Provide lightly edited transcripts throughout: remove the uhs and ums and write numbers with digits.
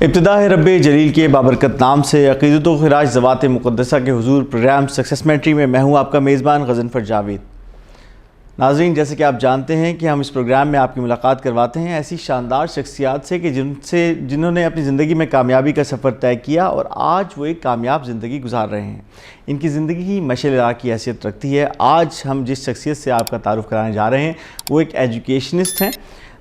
इब्तिदा है रब्बे जलील के बाबरकत नाम से अक़ीदत व ख़िराज ज़वात मुक़द्दसा के हुज़ूर प्रोग्राम सक्सेस मेंटरी में मैं हूँ आपका मेज़बान ग़ज़नफ़र जावेद। नाज़रीन, जैसे कि आप जानते हैं कि हम इस प्रोग्राम में आपकी मुलाकात करवाते हैं ऐसी शानदार शख्सियात से कि जिन्होंने अपनी ज़िंदगी में कामयाबी का सफ़र तय किया और आज वो एक कामयाब ज़िंदगी गुजार रहे हैं। इनकी ज़िंदगी ही मशाल की हैसियत रखती है। आज हम जिस शख्सियत से आपका तारुफ़ कराने जा रहे हैं वो एक एजुकेशनिस्ट हैं।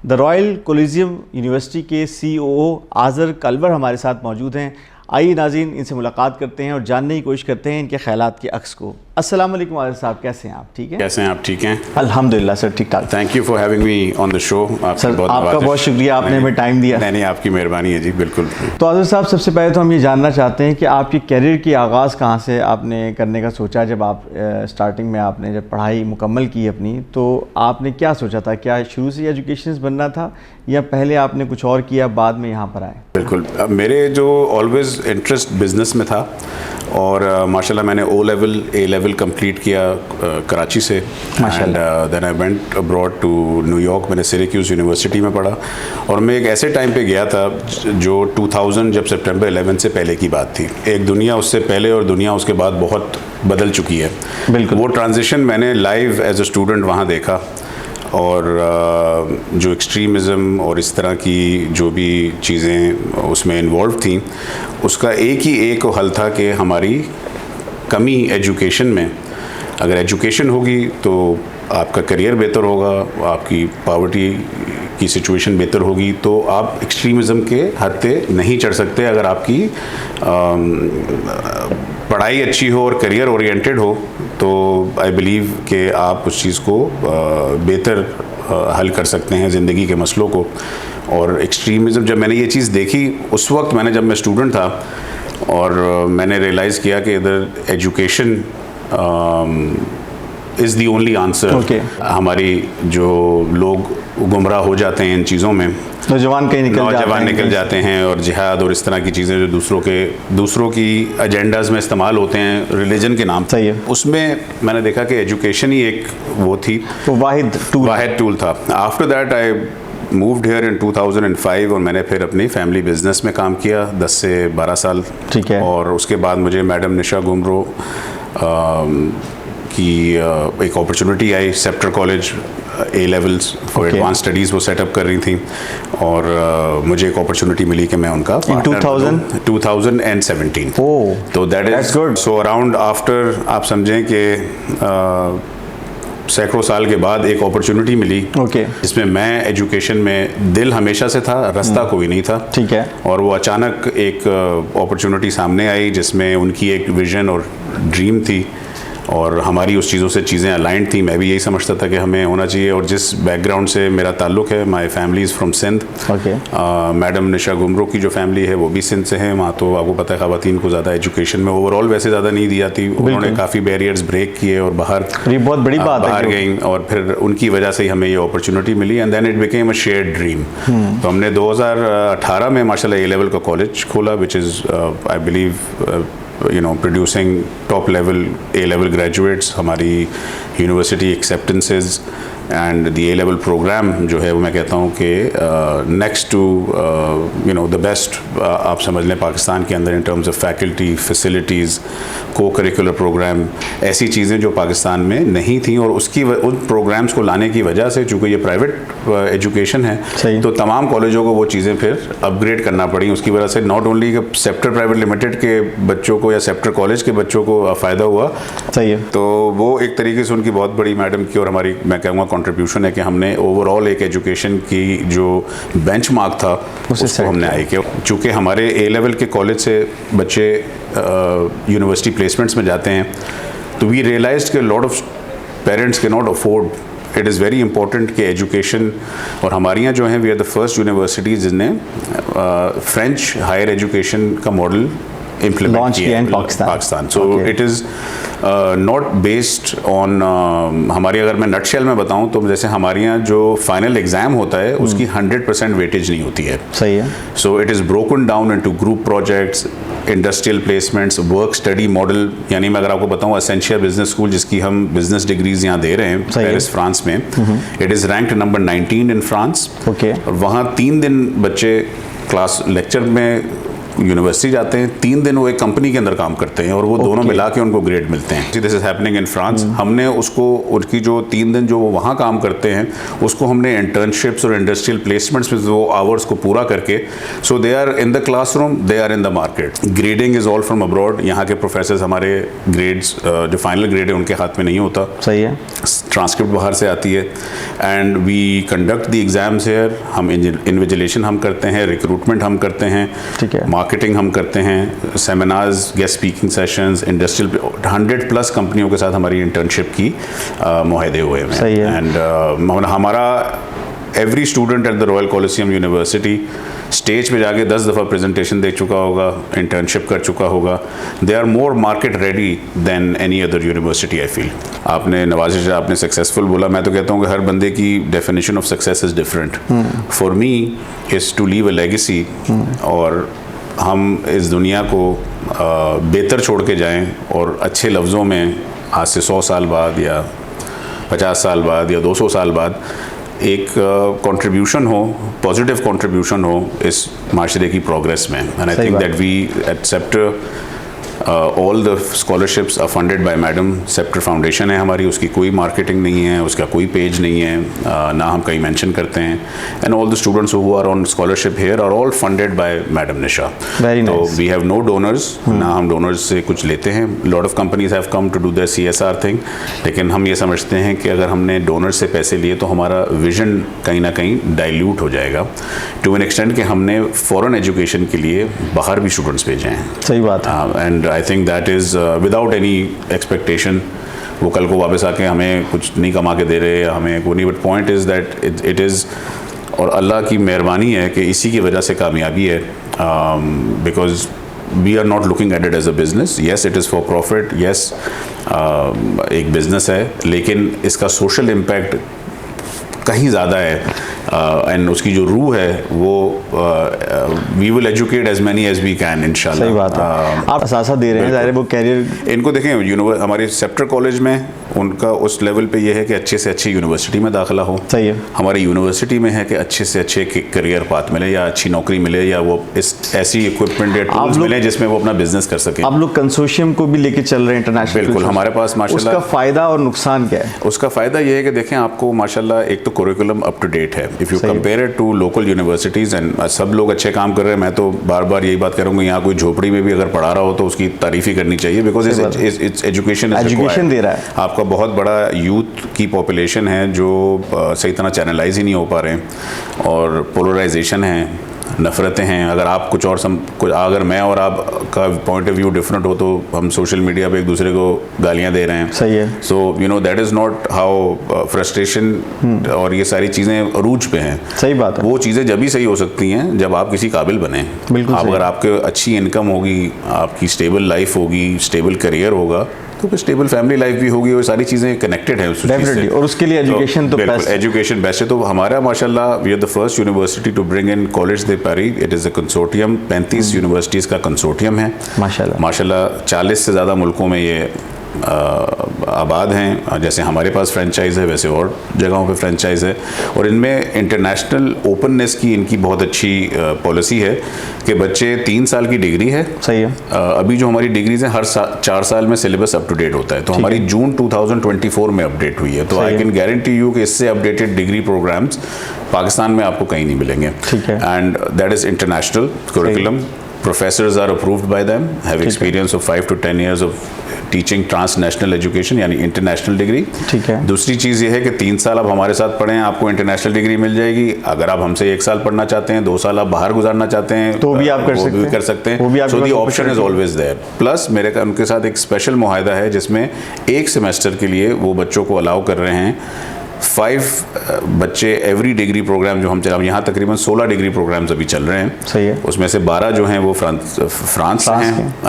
द रॉयल कोलिजियम यूनिवर्सिटी के COO आज़र कलवर हमारे साथ मौजूद हैं। आइए नाज़रीन, इनसे मुलाकात करते हैं और जानने की कोशिश करते हैं इनके ख़यालात के अक्स को। अस्सलाम वालेकुम आज़र साहब, कैसे हैं आप? ठीक हैं? कैसे हैं आप? ठीक हैं, अल्हम्दुलिल्लाह सर, ठीक ठाक। Thank you for having me on the show. Sir आपका बहुत शुक्रिया, आपने हमें टाइम दिया। नहीं, आपकी मेहरबानी है जी, बिल्कुल। तो आज़र साहब, सबसे पहले तो हम ये जानना चाहते हैं कि आपके कैरियर की आगाज़ कहाँ से आपने करने का सोचा? जब आप स्टार्टिंग में आपने जब पढ़ाई मुकम्मल की अपनी, तो आपने क्या सोचा था? क्या शुरू से एजुकेशनिस्ट बनना था या पहले आपने कुछ और किया बाद में यहाँ पर आए? बिल्कुल, मेरे जो ऑलवेज़ इंटरेस्ट बिज़नेस में था और माशाल्लाह मैंने A लेवल कंप्लीट किया कराची से and then I went abroad to New York. मैंने सिरैक्यूज़ यूनिवर्सिटी में पढ़ा और मैं एक ऐसे टाइम पे गया था जो 2000 जब सितंबर 11 से पहले की बात थी। एक दुनिया उससे पहले और दुनिया उसके बाद बहुत बदल चुकी है। बिल्कुल, वो ट्रांजिशन मैंने लाइव एज अ स्टूडेंट वहाँ देखा और जो एक्सट्रीमिज़म और इस तरह की जो भी चीज़ें उसमें इन्वॉल्व थी, उसका एक ही एक हल था कि हमारी कमी एजुकेशन में। अगर एजुकेशन होगी तो आपका करियर बेहतर होगा, आपकी पॉवर्टी की सिचुएशन बेहतर होगी, तो आप एक्सट्रीमिज़म के हद पे नहीं चढ़ सकते। अगर आपकी पढ़ाई अच्छी हो और करियर ओरिएंटेड हो तो आई बिलीव कि आप उस चीज़ को बेहतर हल कर सकते हैं ज़िंदगी के मसलों को। और एक्सट्रीमिज़म, जब मैंने ये चीज़ देखी उस वक्त जब मैं स्टूडेंट था और मैंने रियलाइज़ किया कि इधर education is the only answer. हमारी जो लोग गुमराह हो जाते हैं इन चीज़ों में, नौजवान निकल जाते हैं और जिहाद और इस तरह की चीज़ें जो दूसरों की एजेंडाज़ में इस्तेमाल होते हैं रिलीजन के नाम। सही है। उसमें मैंने देखा कि एजुकेशन ही एक वो थी, तो वाहिद टूल था। After that I moved here in 2005 और मैंने फिर अपनी फैमिली बिजनेस में काम किया 10 से 12 साल। ठीक है। और उसके बाद मुझे मैडम निशा गुमरो की एक opportunity I. Sceptre college A levels for advance studies वो सेटअप कर रही थी और मुझे एक अपॉर्चुनिटी मिली कि मैं उनका 2017। तो that is good. So around after आप समझें कि सैकड़ों साल के बाद एक अपॉर्चुनिटी मिली जिसमें मैं एजुकेशन में दिल हमेशा से था, रास्ता कोई नहीं था। ठीक है। और वो अचानक एक अपॉर्चुनिटी सामने आई जिसमें उनकी एक विजन और ड्रीम थी और हमारी उस चीज़ों से चीज़ें अलाइंड थी। मैं भी यही समझता था कि हमें होना चाहिए। और जिस बैकग्राउंड से मेरा ताल्लुक़ है, my family is from Sindh. Madam Nisha Gumro की जो फैमिली है वो भी सिंध से है। वहाँ तो आपको पता है ख़वातीन को ज़्यादा एजुकेशन में ओवरऑल वैसे ज़्यादा नहीं दी जाती। उन्होंने काफ़ी बैरियर्स ब्रेक किए और बहुत बड़ी बात बाहर गई और फिर उनकी वजह से ही हमें ये अपॉर्चुनिटी मिली and then it became a shared dream. तो हमने 2018 में माशाल्लाह A लेवल का कॉलेज खोला which is I believe producing top level A level graduates। हमारी university acceptances and the A level programme जो है वो मैं कहता हूँ कि नेक्स्ट टू द बेस्ट आप समझ लें पाकिस्तान के अंदर इन टर्म्स ऑफ फैकल्टी, फैसिलिटीज़, को करिकुलर प्रोग्राम, ऐसी चीज़ें जो पाकिस्तान में नहीं थी। और उन प्रोग्राम्स को लाने की वजह से, चूँकि ये प्राइवेट एजुकेशन है, तो तमाम कॉलेजों को वो चीज़ें फिर अपग्रेड करना पड़ी। उसकी वजह से not only sceptre private limited के बच्चों को या सेप्टर कॉलेज के बच्चों को फ़ायदा हुआ। सही है। तो वो एक तरीके से उनकी बहुत बड़ी मैडम की और हमारी मैं कहूँगा कंट्रीब्यूशन है कि हमने ओवरऑल एक एजुकेशन की जो बेंचमार्क था उसको हमने हाई किया। चूँकि हमारे A लेवल के कॉलेज से बच्चे यूनिवर्सिटी प्लेसमेंट्स में जाते हैं तो वी रियलाइज्ड कि lot of parents can not afford. It is very important कि एजुकेशन, और हमारे यहाँ जो हैं we are the first universities जिसने फ्रेंच हायर एजुकेशन का मॉडल implement किया in Pakistan. So it is not based on हमारी, अगर मैं नटशेल में बताऊं तो जैसे हमारे यहाँ जो फाइनल एग्ज़ाम होता है उसकी 100% वेटेज नहीं होती है। सही है। So it is broken down into group projects, industrial placements, work study model. यानी मैं अगर आपको बताऊं एसेंशियल बिजनेस स्कूल जिसकी हम बिजनेस डिग्रीज यहाँ दे रहे हैं पेरिस फ्रांस में, it is ranked number 19 in France. और वहाँ 3 दिन बच्चे क्लास लेक्चर में यूनिवर्सिटी जाते हैं, 3 दिन वो एक कंपनी के अंदर काम करते हैं और वो दोनों मिला के उनको ग्रेड मिलते हैं। This is happening in France. हमने उसको उनकी जो 3 दिन जो वो वहाँ काम करते हैं उसको हमने इंटर्नशिप्स और इंडस्ट्रियल प्लेसमेंट्स में वो आवर्स को पूरा करके, so they are in the classroom, they are in the market. Grading is all from abroad. यहाँ के प्रोफेसर्स हमारे ग्रेड्स जो फाइनल ग्रेड है उनके हाथ में नहीं होता। सही है। ट्रांसक्रिप्ट बाहर से आती है and we conduct the exams here. हम इन्विजिलेशन हम करते हैं, रिक्रूटमेंट हम करते हैं, ठीक है, मार्केटिंग हम करते हैं, seminars, guest speaking sessions, industrial 100+ कंपनियों के साथ हमारी इंटर्नशिप की मुआहदे हुए हैं। सही है। एंड हमारा every student at the royal coliseum university stage पे जाके 10 दफ़ा प्रेजेंटेशन दे चुका होगा, इंटर्नशिप कर चुका होगा। They are more market ready than any other university I feel. आपने नवाज़िश आपने सक्सेसफुल बोला, मैं तो कहता हूँ कि हर बंदे की definition of success is different. For me is to leave a legacy, और हम इस दुनिया को बेहतर छोड़ के जाएं और अच्छे लफ्ज़ों में आज से 100 साल बाद या 50 साल बाद या 200 साल बाद एक कंट्रीब्यूशन हो, पॉजिटिव कंट्रीब्यूशन हो इस माशरे की प्रोग्रेस में। And I think that we at Scepter all the scholarships are funded by madam. Scepter foundation है हमारी, उसकी कोई मार्केटिंग नहीं है, उसका कोई पेज नहीं है, ना हम कहीं मेंशन करते हैं। And all the students who are on scholarship here are all funded by madam Nisha. तो वी हैव नो डोनर्स, ना हम डोनर्स से कुछ लेते हैं। Lot of companies have come to do their CSR thing, लेकिन हम ये समझते हैं कि अगर हमने डोनर से पैसे लिए तो हमारा विजन कहीं ना कहीं डाइल्यूट हो जाएगा टू एन एक्सटेंट कि हमने फॉरेन एजुकेशन के लिए बाहर भी स्टूडेंट्स भेजे हैं। सही बात है। And I think that is without any expectation. वो कल को वापस आके हमें कुछ नहीं कमा के दे रहे, हमें वो नहीं, but point is that it is, और अल्लाह की मेहरबानी है कि इसी की वजह से कामयाबी है, because we are not looking at it as a business. Yes it is for profit, yes एक बिजनेस है, लेकिन इसका सोशल इम्पैक्ट कहीं ज़्यादा है। एंड उसकी जो रूह है वो we will educate as many as we can इंशाल्लाह। सही बात है। आप असासा दे रहे हैं, ज़ाहिर है वो कैरियर इनको देखें। हमारे सेप्टर कॉलेज में उनका उस लेवल पे ये है कि अच्छे से अच्छी यूनिवर्सिटी में दाखिला हो। सही है। हमारी यूनिवर्सिटी में है कि अच्छे से अच्छे करियर पाथ मिले या अच्छी नौकरी मिले या वो इस ऐसी इक्विपमेंट या टूल्स मिले जिसमें वो अपना बिजनेस कर सकें। आप लोग कंसोर्शियम को भी लेके चल रहे हैं इंटरनेशनल। बिल्कुल, हमारे पास माशाल्लाह। उसका फ़ायदा और नुकसान क्या है? उसका फ़ायदा ये है कि देखें, आपको माशाल्लाह एक तो करिकुलम अप टू डेट है। If you compare it to local universities, and सब लोग अच्छे काम कर रहे हैं। मैं तो बार बार यही बात करूँगा, यहाँ कोई झोपड़ी में भी अगर पढ़ा रहा हो तो उसकी तारीफ़ ही करनी चाहिए, बिकॉज इट्स एजुकेशन दे रहा है। आपका बहुत बड़ा यूथ की पॉपुलेशन है जो सही तरह चैनलाइज ही नहीं हो पा रहे हैं, और पोलराइजेशन है, नफ़रतें हैं। अगर आप कुछ और अगर मैं और आपका पॉइंट ऑफ व्यू डिफरेंट हो तो हम सोशल मीडिया पे एक दूसरे को गालियां दे रहे हैं। सही है। So you know that is not how frustration और ये सारी चीज़ें अरूज पे हैं। सही बात है। वो चीज़ें जब ही सही हो सकती हैं जब आप किसी काबिल बने। बिल्कुल। अगर आपके अच्छी इनकम होगी, आपकी स्टेबल लाइफ होगी, स्टेबल करियर होगा, तो फिर स्टेबल फैमिली लाइफ भी होगी, और सारी चीज़ें कनेक्टेड हैं उस चीज़ से। और उसके लिए एजुकेशन तो बेस्ट है। एजुकेशन बेस्ट है। तो हमारा माशाल्लाह we are the first university to bring in college de Paris. It is a consortium, 35 universities का कंसोर्टियम है माशाल्लाह। 40 से ज़्यादा मुल्कों में ये आबाद हैं। जैसे हमारे पास फ्रेंचाइज़ है वैसे और जगहों पे फ्रेंचाइज़ है, और इनमें इंटरनेशनल ओपननेस की इनकी बहुत अच्छी पॉलिसी है कि बच्चे 3 साल की डिग्री है। सही है। अभी जो हमारी डिग्रीज हैं हर 4 साल में सिलेबस अप टू डेट होता है, तो हमारी जून 2024 में अपडेट हुई है। तो आई कैन गारंटी यू कि इससे अपडेटेड डिग्री प्रोग्राम्स पाकिस्तान में आपको कहीं नहीं मिलेंगे। And that is international curriculum. Professors are approved by them, have experience of 5 to 10 years of teaching transnational education, यानी इंटरनेशनल डिग्री। ठीक है। दूसरी चीज़ ये है कि 3 साल आप हमारे साथ पढ़ें, आपको इंटरनेशनल डिग्री मिल जाएगी। अगर आप हमसे 1 साल पढ़ना चाहते हैं, 2 साल आप बाहर गुजारना चाहते हैं, तो भी आप कर सकते हैं। So the option is always there. Plus मेरे उनके साथ एक स्पेशल मुआहदा है जिसमें 1 सेमेस्टर के लिए वो बच्चों को अलाउ कर रहे हैं 5 बच्चे एवरी डिग्री प्रोग्राम जो हम चला, यहाँ तकरीबन 16 डिग्री प्रोग्राम्स अभी चल रहे हैं। सही है। उसमें से 12 जो हैं वो फ्रांस से हैं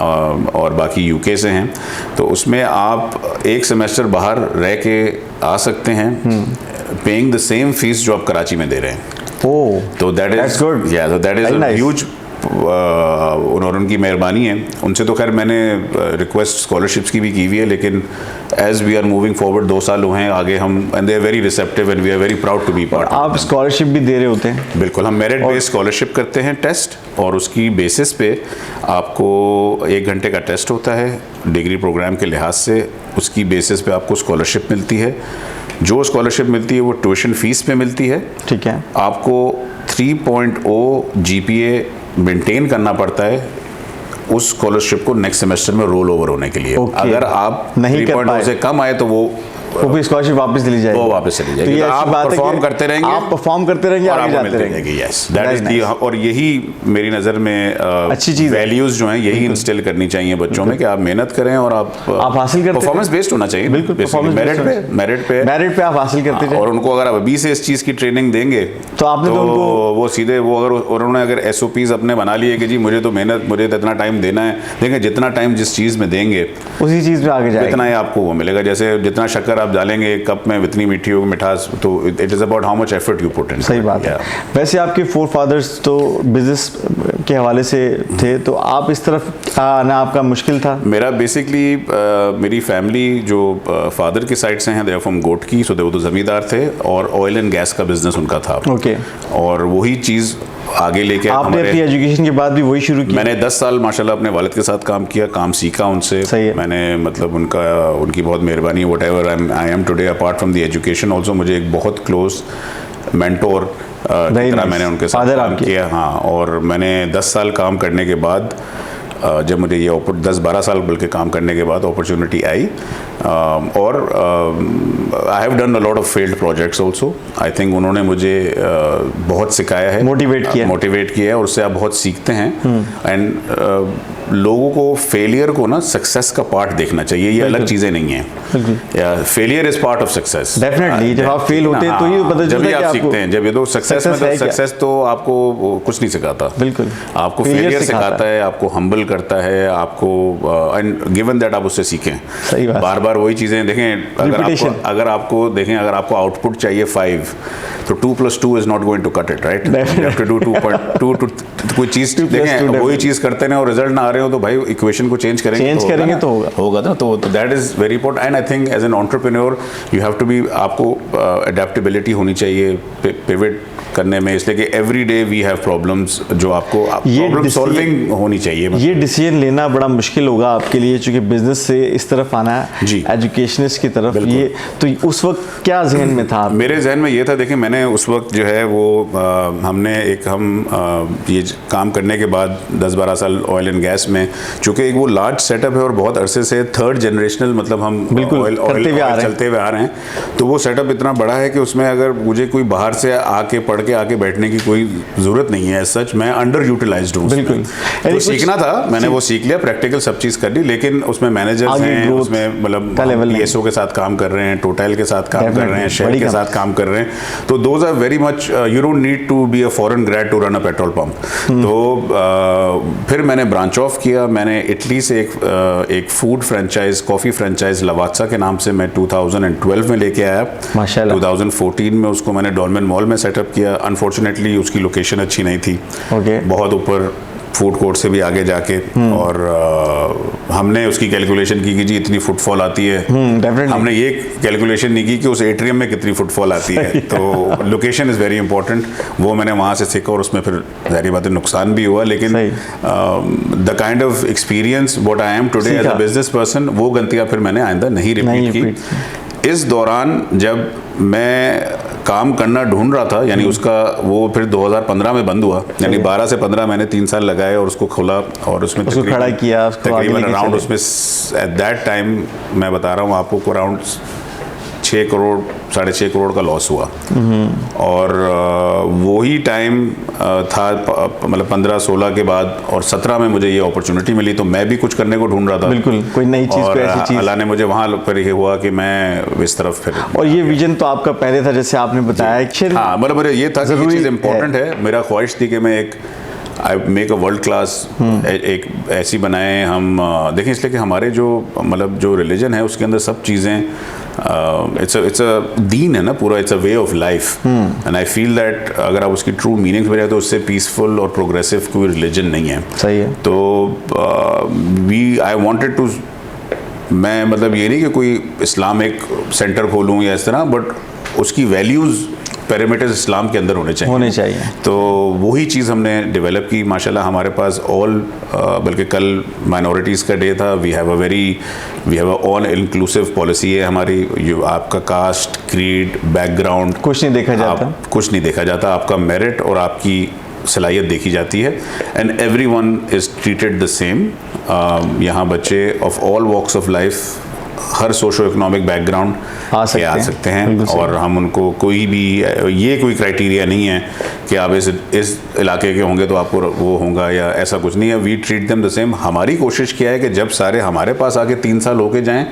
और बाकी यूके से हैं। तो उसमें आप 1 सेमेस्टर बाहर रह के आ सकते हैं, पेइंग द सेम फीस जो आप कराची में दे रहे हैं। ओह, तो दैट इज गुड। या, तो दैट इज अ ह्यूज उन्होंने उनकी मेहरबानी है। उनसे तो खैर मैंने रिक्वेस्ट स्कॉलरशिप्स की भी की हुई है, लेकिन as we are moving forward 2 साल हुए हैं आगे हम, and they are very receptive and we are very proud to be part. आप स्कॉलरशिप भी दे रहे होते हैं? बिल्कुल, हम मेरिट बेस्ड स्कॉलरशिप करते हैं टेस्ट, और उसकी बेसिस पे आपको 1 घंटे का टेस्ट होता है डिग्री प्रोग्राम के लिहाज से, उसकी बेसिस पे आपको स्कॉलरशिप मिलती है। जो स्कॉलरशिप मिलती है वो ट्यूशन फीस पे मिलती है। ठीक है। आपको 3.0 GPA मेंटेन करना पड़ता है उस स्कॉलरशिप को नेक्स्ट सेमेस्टर में रोल ओवर होने के लिए। अगर आप 3.0 से कम आए तो वो स्कॉलरशिप वापस चली जाएगी। वो वापस चली जाएगी। तो आप परफॉर्म करते रहेंगे, आप परफॉर्म करते रहेंगे, और आगे आपको जाते मिलते रहेंगे। Yes, that is the. और यही मेरी नज़र में अच्छी चीज़, वैल्यूज जो हैं यही इंस्टिल करनी चाहिए बच्चों में, कि आप मेहनत करें और आप हासिल करते, परफॉर्मेंस बेस्ड होना चाहिए। बिल्कुल, मेरिट पे आप हासिल करते हैं। और उनको अगर आप अभी से इस चीज़ की ट्रेनिंग देंगे तो आपने तो उनको वो सीधे वो अगर उन्होंने अगर SOPs अपने बना लिए कि जी मुझे तो मेहनत, मुझे तो इतना टाइम देना है, देंगे जितना टाइम जिस चीज़ में देंगे उसी चीज़ में आगे जाएगा, इतना ही आपको वो मिलेगा। जैसे जितना शक्कर आप डालेंगे कप में इतनी मीठी होगी मिठास, तो it is about how much effort you put in. सही बात है। वैसे आपके फोरफादर्स तो बिजनेस के हवाले से थे, तो आप इस तरफ आना आपका मुश्किल था? मेरा बेसिकली मेरी फैमिली जो फादर की साइड से हैं, दे आर फ्रॉम गोटकी, सो वो तो ज़मींदार थे और ऑयल एंड गैस का बिजनेस उनका था। ओके। और वही चीज़ आगे लेके आपने अपनी एजुकेशन के बाद भी वही शुरू किया? मैंने 10 साल माशाल्लाह अपने वालिद के साथ काम किया, काम सीखा उनसे। मैंने मतलब उनकी बहुत मेहरबानी है। What ever I am today apart from the education also, मुझे एक बहुत क्लोज मेंटोर की तरह मैंने उनके साथ काम किया। हाँ, और मैंने 10 साल काम करने के बाद जब मुझे ये 10-12 साल बल्कि काम करने के बाद अपॉर्चुनिटी आई, और I have done a lot of failed projects also. I think उन्होंने मुझे बहुत सिखाया है, मोटिवेट किया है, और उससे आप बहुत सीखते हैं। एंड लोगों को फेलियर को ना सक्सेस का पार्ट देखना चाहिए, ये अलग चीज़ें नहीं है। Failure is part of success. Definitely, जब आप फेल होते हैं तो ये पता चलता है कि आप सीखते हैं। जब ये तो सक्सेस में, तो सक्सेस तो आपको कुछ नहीं सिखाता। बिल्कुल, आपको फेलियर सिखाता है, आपको हम्बल करता है, आपको एंड गिवन दैट आप उससे सीखें। सही बात। बार बार वही चीज़ें देखें। अगर आपको आउटपुट चाहिए 5, तो 2 + 2 is not going to cut it, right? You have to do 2.2 to कोई चीज़ देखें, वही चीज़ करते हैं और रिजल्ट ना आ रहे हो तो भाई इक्वेशन को चेंज करेंगे तो होगा ना। तो that is very important. And I think as an entrepreneur you have to be, आपको अडेप्टेबिलिटी होनी चाहिए पिवट करने में, इसलिए कि every day we have problems, जो आपको प्रॉब्लम सॉल्विंग होनी चाहिए। ये डिसीजन लेना बड़ा मुश्किल होगा आपके लिए, चूंकि बिजनेस से इस तरफ आना है, एजुकेशनिस्ट की तरफ। ये तो उस वक्त क्या जहन में था? मेरे जहन में ये था, देखिए मैंने उस वक्त जो है वो ये काम करने के बाद 10-12 साल ऑयल एंड गैस में, चूँकि एक वो लार्ज सेटअप है और बहुत अरसे से 3rd जनरेशनल, मतलब हम ऑयल चलते हुए आ रहे हैं, तो वो सेटअप इतना बड़ा है कि उसमें अगर मुझे कोई बाहर से आके पढ़ के आके बैठने की कोई ज़रूरत नहीं है। सच मैं अंडर यूटिलाइज्ड हूँ। बिल्कुल, तो सीखना था, मैंने वो सीख लिया, प्रैक्टिकल सब चीज़ कर ली, लेकिन उसमें मैनेजर्स हैं, उसमें मतलब PSO के साथ काम कर रहे हैं, टोटल के साथ काम कर रहे हैं, शेल के साथ काम कर रहे हैं, तो those are very much, you don't need to be a foreign grad to run a petrol pump. तो फिर मैंने ब्रांच ऑफ किया। मैंने इटली से एक फूड फ्रेंचाइज, कॉफ़ी फ्रेंचाइज लवात्सा के नाम से मैं 2012 में लेके आया। माशाल्लाह। 2014 में उसको मैंने डॉलमेन मॉल में सेटअप किया। अनफॉर्चुनेटली उसकी लोकेशन अच्छी नहीं थी, बहुत ऊपर फूड कोर्ट से भी आगे जाके, और हमने उसकी कैलकुलेशन की कि जी इतनी फुटफॉल आती है। हमने ये कैलकुलेशन नहीं की कि उस एट्रियम में कितनी फुटफॉल आती है। तो लोकेशन इज़ वेरी इंपॉर्टेंट, वो मैंने वहाँ से सीखा, और उसमें फिर ज़ाहिर बात है नुकसान भी हुआ, लेकिन the kind of experience what I am today as a business person, वो गलतियाँ फिर मैंने आइंदा नहीं रिपीट की। इस दौरान जब मैं काम करना ढूंढ रहा था, यानी उसका वो फिर 2015 में बंद हुआ, यानी 12 से 15 मैंने 3 साल लगाए और उसको खोला, और उसमें खड़ा किया, तकरीबन अराउंड उसमें एट दैट टाइम मैं बता रहा हूँ आपको अराउंड 6 करोड़ 6.5 करोड़ का लॉस हुआ। और वही टाइम था, मतलब 15-16 के बाद, और 17 में मुझे ये अपॉर्चुनिटी मिली, तो मैं भी कुछ करने को ढूंढ रहा था। बिल्कुल, कोई नई चीज़, कोई ऐसी चीज़। अल्लाह ने मुझे वहाँ पर ये हुआ कि मैं इस तरफ फिर, और ये विजन तो आपका पहले था, जैसे आपने बताया। हाँ, मतलब ये था कि ये चीज़ इंपॉर्टेंट है। मेरा ख्वाहिश थी कि मैं एक I make a world class, एक ऐसी बनाए हम। देखें इसलिए कि हमारे जो मतलब जो रिलीजन है उसके अंदर सब चीज़ें इट्स अ दीन है ना पूरा, it's a way of life, and I feel that अगर आप उसकी ट्रू मीनिंग में जाए तो उससे पीसफुल और प्रोग्रेसिव कोई रिलीजन नहीं है। सही है। तो आई वांटेड टू, मैं मतलब ये नहीं कि कोई इस्लामिक सेंटर खोलूँ या इस तरह, बट उसकी वैल्यूज़ पैरामीटर्स इस्लाम के अंदर होने चाहिए। तो वही चीज़ हमने डेवलप की माशाल्लाह। हमारे पास बल्कि कल माइनॉरिटीज़ का डे था। We have a all inclusive policy है हमारी। आपका कास्ट, क्रीड, बैकग्राउंड कुछ नहीं देखा जाता, आपका मेरिट और आपकी सलाहियत देखी जाती है, and everyone is treated the same. यहाँ बच्चे of all walks of life, हर सोशो इकोनॉमिक बैकग्राउंड आ सकते हैं, और हम उनको कोई भी ये कोई क्राइटेरिया नहीं है कि आप इस इलाके के होंगे तो आपको वो होगा या ऐसा कुछ नहीं है। We treat them the same. हमारी कोशिश क्या है कि जब सारे हमारे पास आके 3 साल होके जाएं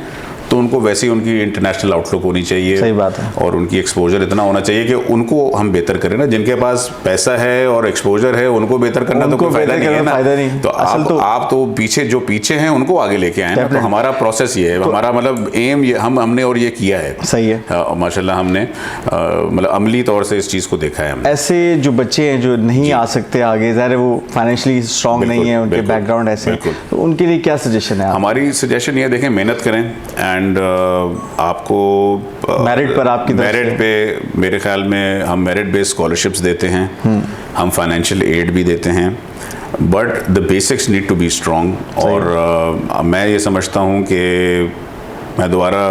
तो उनको वैसे ही उनकी इंटरनेशनल आउटलुक होनी चाहिए। सही बात है। और उनकी एक्सपोजर इतना होना चाहिए कि उनको हम बेहतर करें ना। जिनके पास पैसा है और एक्सपोजर है उनको बेहतर करना तो कोई फायदा नहीं है ना। तो आप तो जो पीछे हैं उनको आगे लेके आए ना। तो हमारा प्रोसेस ये है, हमारा मतलब एम ये हमने और ये किया है। सही है। माशाल्लाह हमने मतलब अमली तौर से इस चीज़ को देखा है हमने। ऐसे जो बच्चे हैं जो नहीं आ सकते आगे, ज़ाहिर है वो फाइनेंशियली स्ट्रांग नहीं है, उनके बैकग्राउंड ऐसे, तो उनके लिए क्या सजेशन है? हमारी सजेशन ये देखें, मेहनत करें, एंड आपको मेरिट पे मेरे ख्याल में हम मेरिट बेस्ड स्कॉलरशिप्स देते हैं, हम फाइनेंशियल एड भी देते हैं, but the basics need to be strong. और मैं ये समझता हूँ कि मैं दोबारा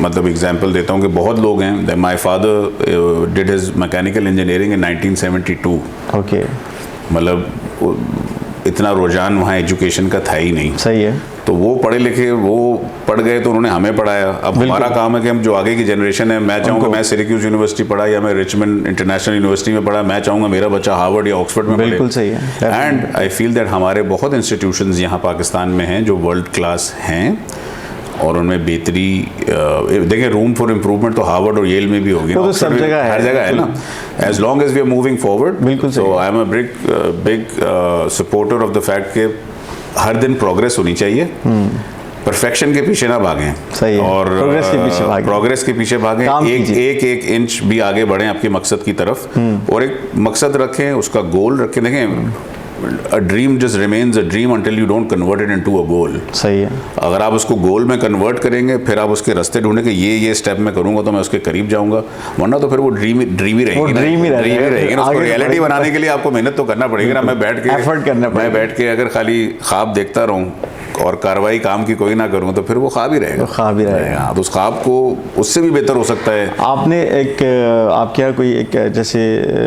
मतलब एग्जांपल देता हूँ कि बहुत लोग हैं। My father did his mechanical engineering in 1972। Okay. मतलब इतना रुझान वहाँ एजुकेशन का था ही नहीं। सही है। तो वो पढ़े लिखे, वो पढ़ गए तो उन्होंने हमें पढ़ाया। अब हमारा काम है कि हम जो आगे की जनरेशन है, मैं चाहूँगा मैं सिरक्यूज यूनिवर्सिटी पढ़ा या मैं रिचमंड इंटरनेशनल यूनिवर्सिटी में पढ़ा, मैं चाहूँगा मेरा बच्चा हार्वर्ड या ऑक्सफोर्ड में पढ़े। बिल्कुल सही है। एंड आई फील दैट हमारे बहुत इंस्टीट्यूशंस यहाँ पाकिस्तान में हैं जो वर्ल्ड क्लास हैं, और उनमें बेहतरी देखिए, रूम फॉर इम्प्रूवमेंट तो हार्वर्ड और येल में भी होगी, तो सब जगह है, हर जगह है ना। As long as we are moving forward. बिल्कुल। So I am a big supporter of the fact के हर दिन प्रोग्रेस होनी चाहिए, परफेक्शन के पीछे ना भागें। सही है। और प्रोग्रेस के पीछे भागें, एक इंच भी आगे बढ़ें आपके मकसद की तरफ, और एक मकसद रखें, उसका गोल रखें। देखें, a dream just remains a dream until you don't convert it into a goal। सही है। अगर आप उसको गोल में कन्वर्ट करेंगे, फिर आप उसके रास्ते ढूंढेंगे, ये स्टेप मैं करूंगा तो मैं उसके करीब जाऊंगा, वरना तो फिर वो ड्रीम ही रहेगी ना। उसको रियलिटी बनाने के लिए आपको मेहनत तो करना पड़ेगी ना। मैं बैठ के अगर खाली ख्वाब देखता रहूं और कार्रवाई काम की कोई ना करूं तो फिर वो ख्वाब ही रहेगा। तो उस ख्वाब को उससे भी बेहतर हो सकता है। आपने आपके यहाँ कोई एक जैसे